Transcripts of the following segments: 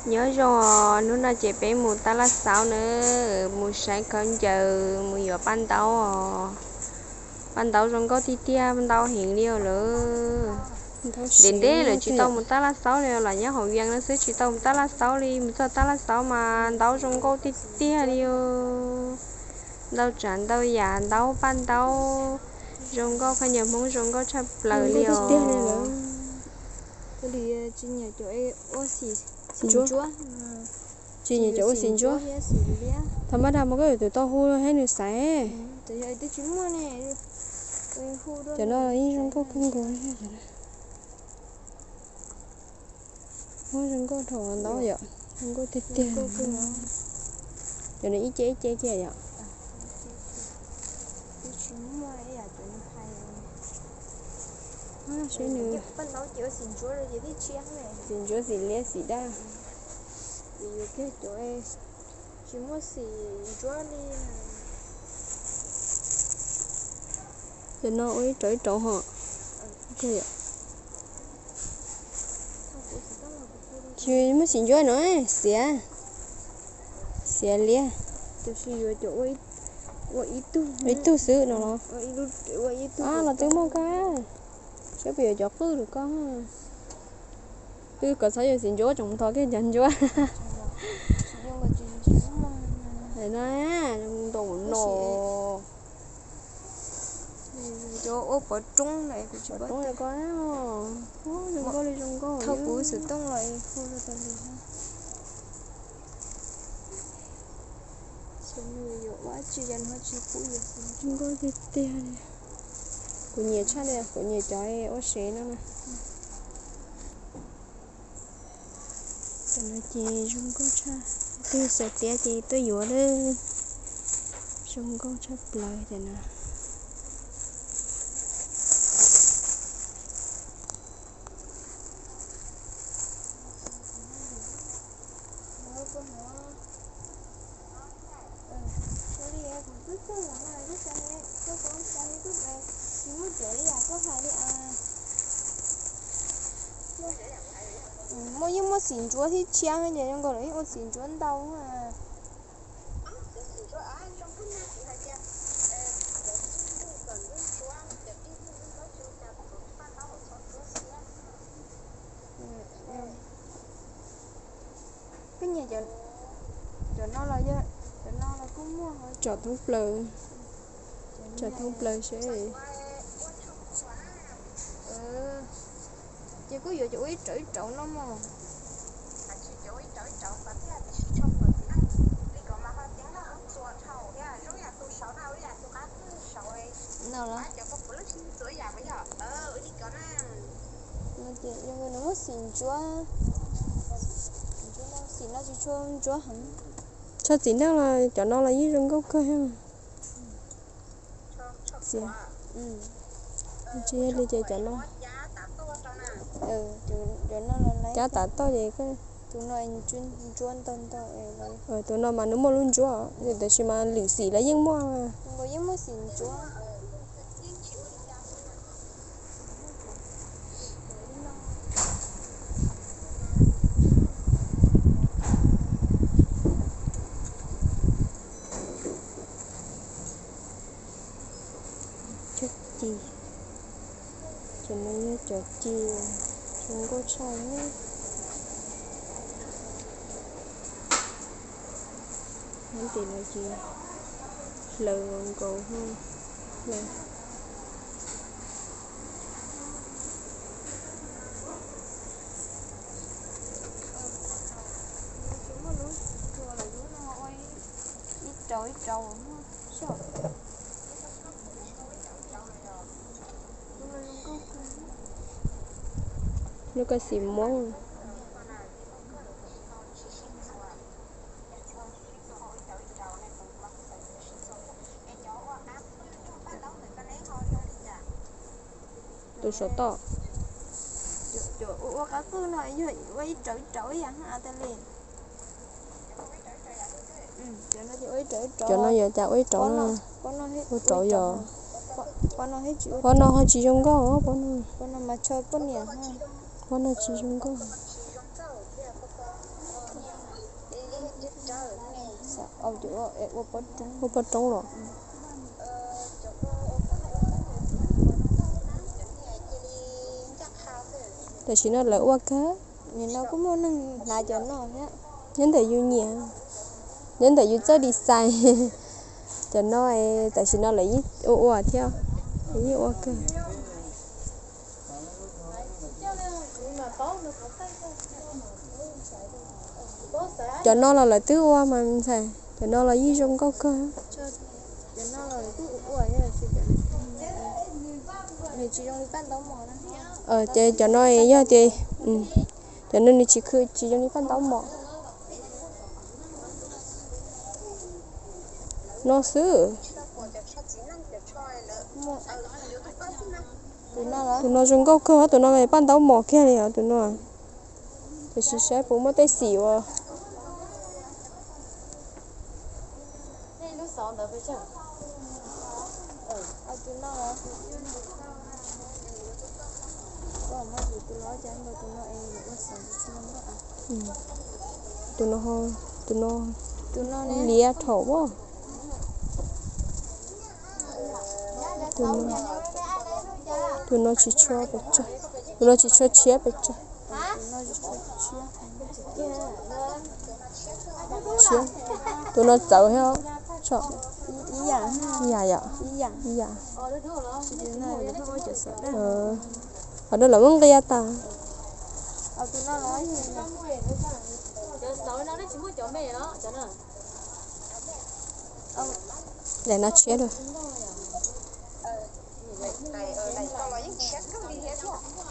nhớ rồi nó là chị bé mù ta lá sáu nữa mù sáng con giờ mù giờ ban đầu trong có tí tia ban đầu hiện liêu nữa đến đây là chỉ tao một ta lá sáu liêu là nhớ hậu viên nó sẽ chỉ tao một ta lá sáu đi một ta lá sáu mà đầu trong có tí tia liêu đâu chẳng đâu già đâu ban đầu trong có khai nhận muốn trong có chấp lời liêu cái đi chỉ nhà chỗ ấy ô xì chúa chỉ nhà chỗ xin chúa thầm mà đam một cái từ to hu hay nữa sải từ giờ tới chín mươi nè cho nó là ý trong có kinh của nó trong có thổ đó vậy trong có thịt tiền cho nó ý chế vậy sẽ nữa ban đầu chỉ xin chúa rồi chỉ đi chiang này xin chúa xin lẽ xì đa vì cái chỗ ấy chỉ muốn xin chúa đi cho nó ấy trời trộn họ cái vậy chứ mới xin chúa nữa xẻ lẽ tôi xin chúa chỗ ấy ít tu sữa nào nó là tiếng mông cá chứ bây giờ cho cứ được con cứ có sao giờ xin chúa chúng thôi cái chân chúa thế này đồ nổ chỗ ốp ở trung này của chị bắt trung này có đừng có đi trong có thâu búi sự tông lại khu ra tận đi ha xong rồi quá chi dân hóa chi búi rồi chúng có đi tiền của nhiều chắc này của nhiều trái ô xế nữa nè cho nó chị chúng có cha tôi sợ té chị tôi dũa đó chúng có chấp lời thế nào mỗi những món xin chúa thì chiang hay nhỉ, còn đấy món xin chúa đâu mà cái nhà cho nó là cũng mua cho thuốc lời sẽ chỉ có giờ chỗ ấy trời trộn lắm mà nào là nó mất xin chúa xin nó chỉ chúa hẳn cho chị đó là cho nó là dưới rừng gốc cơ ha chị chị đi chơi cho nó cho nó là lấy giá tạ to vậy cái tụi nó anh chuyên tên to tụi nó mà nó mua luôn chúa thì tại sao mà lì xì lấy những mua mà có những mua xin chúa chi cho nó như cho chi chúng có trai nhé hắn tiền là chi lời ngon cầu hơn lời trâu sao nó có xì món tôi sợ to cá cứ nói như vậy trời vậy hả ta liền cho nó giờ chào ấy trộn nó trộn giờ con nó chỉ trong có con nó mà chơi con nhỉ con nó chỉ trong có ở chỗ ở bớt trắng. Ô bớt trống rồi. Để chỉ nó lỡ qua cá. Nhưng nó cũng muốn là cho nó nhá. Nhân thể du nhỉ. Nhân thể du chơi đi xài. Cho nó tại chỉ nó lấy ô theo. Lấy ô cá. Cho nó là lấy tứ ô mà mình xài. Cho nó là gì trong câu cơ. Cho nó là cứ ủa như là gì vậy? Mình chỉ trong đi bán táo mỏ đó. Chơi cho nó nhá chơi. Cho nên chỉ trong đi bán táo mỏ. Nó xứ. Tụi nó trong câu cơ, tụi nó lại bán táo mỏ kia này tụi nó. Thì chỉ sẽ bố mất tay xỉu à. Tụi nó hả? Có mấy gì tụi nó chẳng đâu tụi nó nó sống chung đó. Tụi nó lia thổ quá. Tụi nó chỉ cho bạch cho. Tụi nó chỉ cho chia bạch cho. Chia. Tụi nó giàu heo. Cho. Dạ. Ở đó là món kia ta. Tụi nó nói gì nè. Để nó chia được.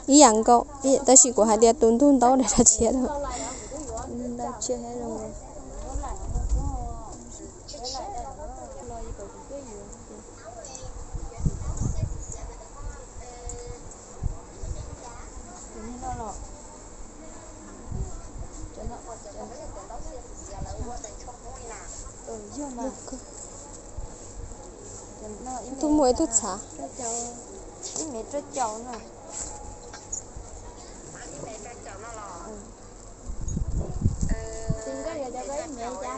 Ý dạng cậu, ta chỉ có hai đứa tuôn tao để nó chia được. Đã chia hết rồi. Tôi mua tôi xả. Cái mẹ rất chậu nè. Xin cái gì cho cái mẹ cha.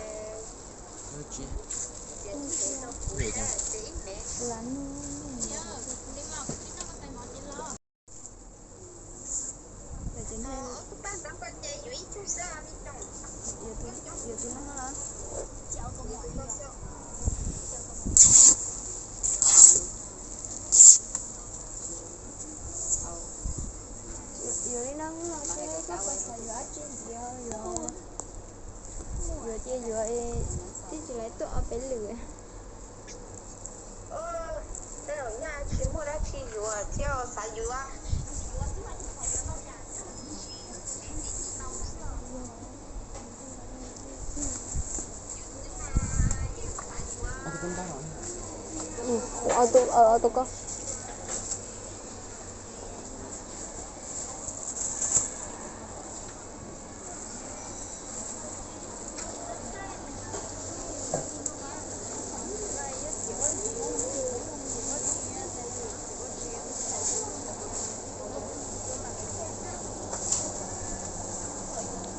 Tí chỉ lấy tụi ở bên lửa. Đây ở nhà chuyên mua đã chi dừa, theo xả dừa. Ở tôi có.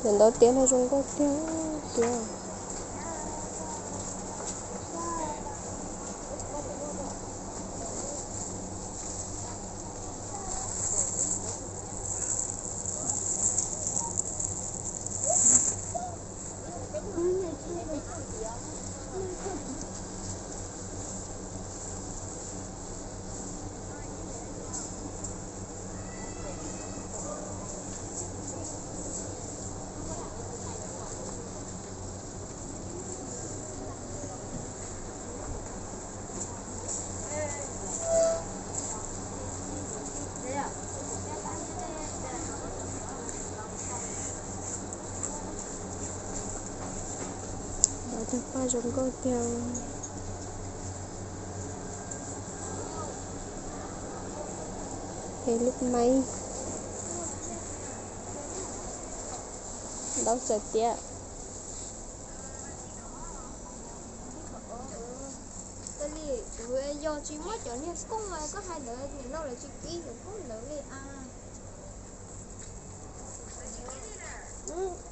Lần đầu tiên là Trung Quốc tiếng. Thật ra Trung Quốc tiếng. Cái lúc máy. Đâu sợ tiếc. Do chỉ mất chỗ này cũng mà có hai đứa thì đâu là chỉ kỹ rồi cũng đỡ đi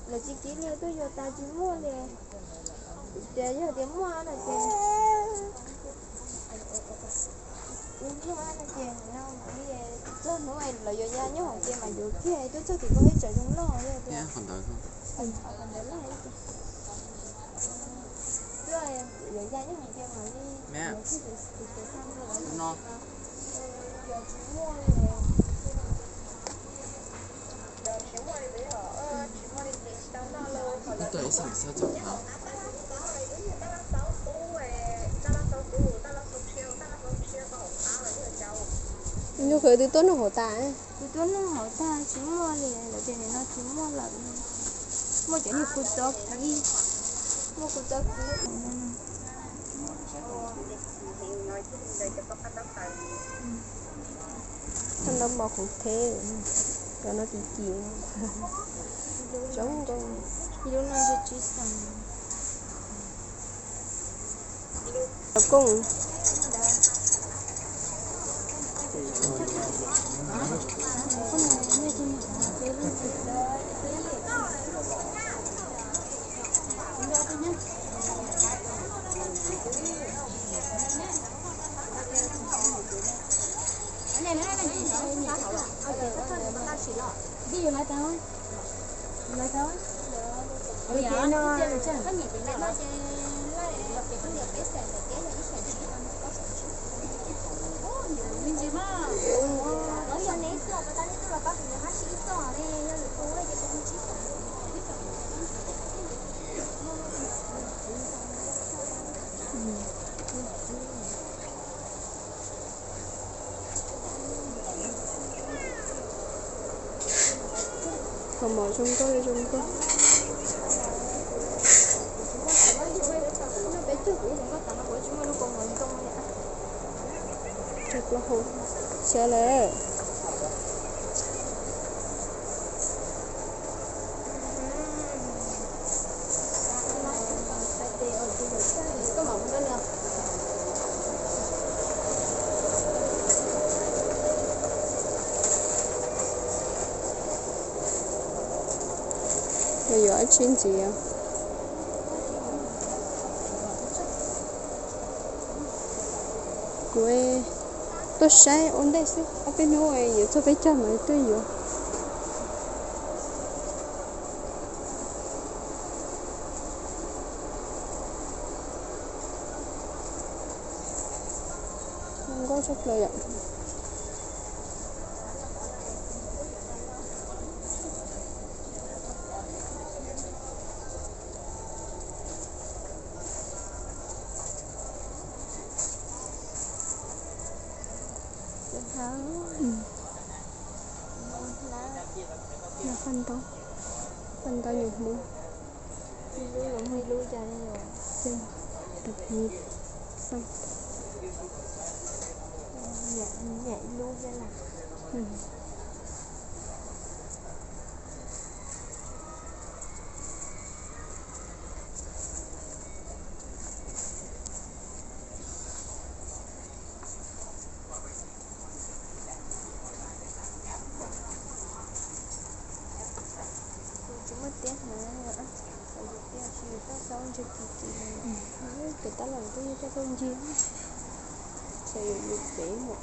là chỉ kỹ này tôi giờ ta chỉ mua nè Để giờ tiếng mua là chè mua là chè nào mà cho nó ai là giờ nhà nhớ hàng chè mà giờ kia tôi cho thì có hết trời trong lo rồi nhé còn đợi không còn đấy là rồi giờ nhà nhớ hàng chè mà đi mẹ nó no giờ chỉ mua cái tuổi sản sao chậm hả như khởi từ tuấn hồ ta ấy thì tôi nó hỏi ta chỉ mua liền là tiền này nó chỉ mua là mua chỗ này cút gió kỹ mua cút gió kỹ thằng đông bò không thế cho nó tí chuyện giống con thì lúc nàoจะchỉ sang cung đi lại tao lại tao bây giờ nó có nhiều tiền nó mình chỉ mà ở nhà này sao mà tao nói là bác nhà hát sĩ to này nó được cô ấy thì cũng chỉ không bỏ trong có đi trong có chắc là không xe lệ có mỏng cái nào bây giờ chuyên gì à quê tôi sẽ ổn định chứ ở bên ngoài giờ tôi phải cho mày tôi giờ không có chút lợi ạ là phân tao nhục mua lui ra đây rồi xin tập nhịp xong nhẹ lui ra là mất tiếng nữa tiếng chỉ có sáu chục kỳ người ta làm cái cho con gì sẽ được bể một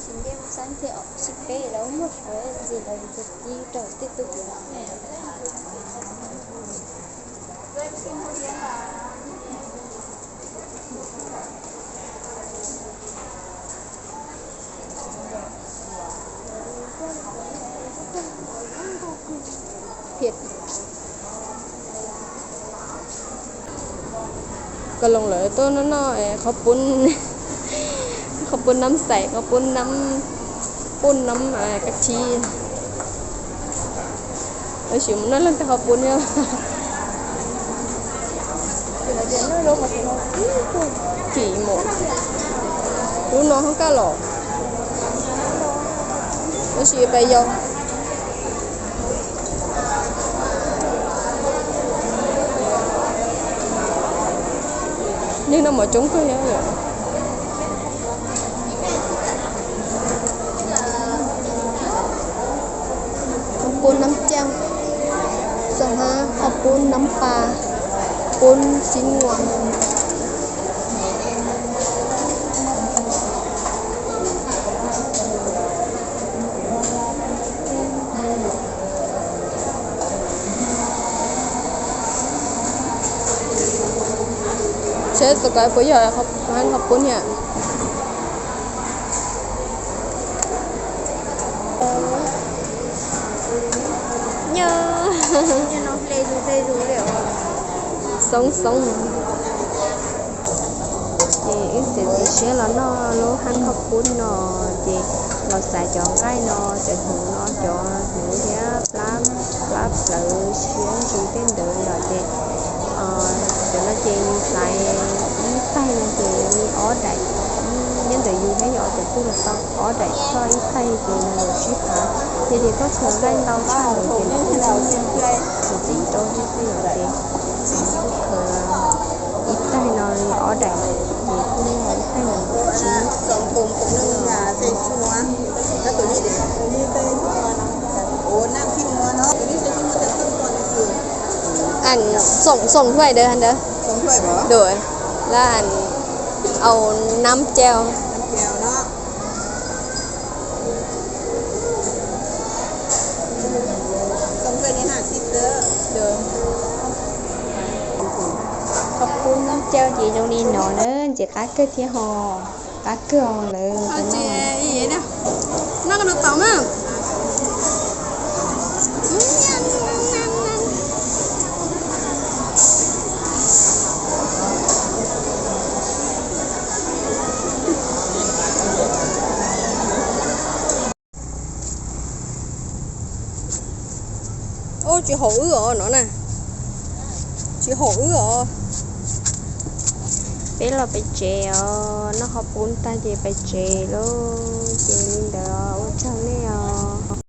xin đêm sáng thiệu xin cái đâu một cái gì là được đi trở tiếp tục thiệtก็ลงเลยตัวนั้นเนาะเขาปุ้นเขาปุ้นน้ำใสเขาปุ้นน้ำกะทิ ở xíu nó lên tới học bún nha thì là tiền nó đâu mà tiền nó chỉ một lúc nó không cá lò nó xíu bay vô nhưng nó mà trúng cái nhá rồiปูนน้ำเจ้า25ขอบปูนน้ำปลาปูนชิ้นงวงเช็ดตัวไก่ปุ๋ยใหญ่ครับให้ขอบปูนเนี่ยcho nó lê rú liệu sống thì ít sẽ là nó lố han khóc cuốn nó thì nó xài chọn cái nó sẽ thường nó cho những cái láp sự xuyên chỉ tên đường rồi thì cho nó trên xài ít tay này thì mi ở đây nhân từ du thấy ở từ khu là tao ở đây cho ít tay thì là được ship hả thì có thường cái tao cho rồi thì nó sẽ thì chỉ tôi hết cái rồi thì ít tay nó ở đây thì cũng là ít tay là chỉ Còn cùng cũng nâng nhà xây chua nó tụi đi để đi tây ủa nam khi mua nó tụi đi xây chua nó không còn được anhส่งถ้วยเด้ออันเด้อ không phải bỏ โดยแล้วอันเอาน้ำแจ่ว kèo nó không phải đi hàng thịt nữa โดยขอบคุณน้ำแจ่วจีตรงนี้หนอเด้อจีตักเกลือที่ห่อตักเกลือเลย chị gì nè nó có được tổng á ô chị hổ rồi nó nè chị hổ rồi bé là phải chè nó học bốn ta chị phải chè luôn chị linh đó ô chăng nè